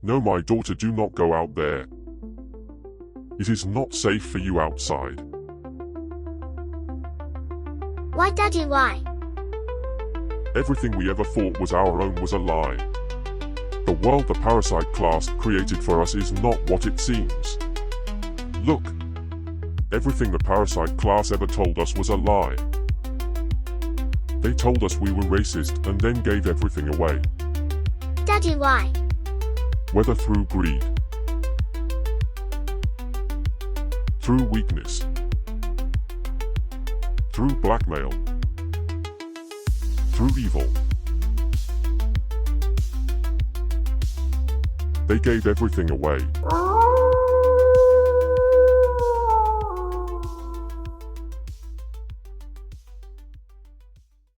No, my daughter, do not go out there. It is not safe for you outside. Why, Daddy, why? Everything we ever thought was our own was a lie. The world the Parasite Class created for us is not what it seems. Look. Everything the Parasite Class ever told us was a lie. They told us we were racist and then gave everything away. Daddy, why? Whether through greed, through weakness, through blackmail, through evil. They gave everything away.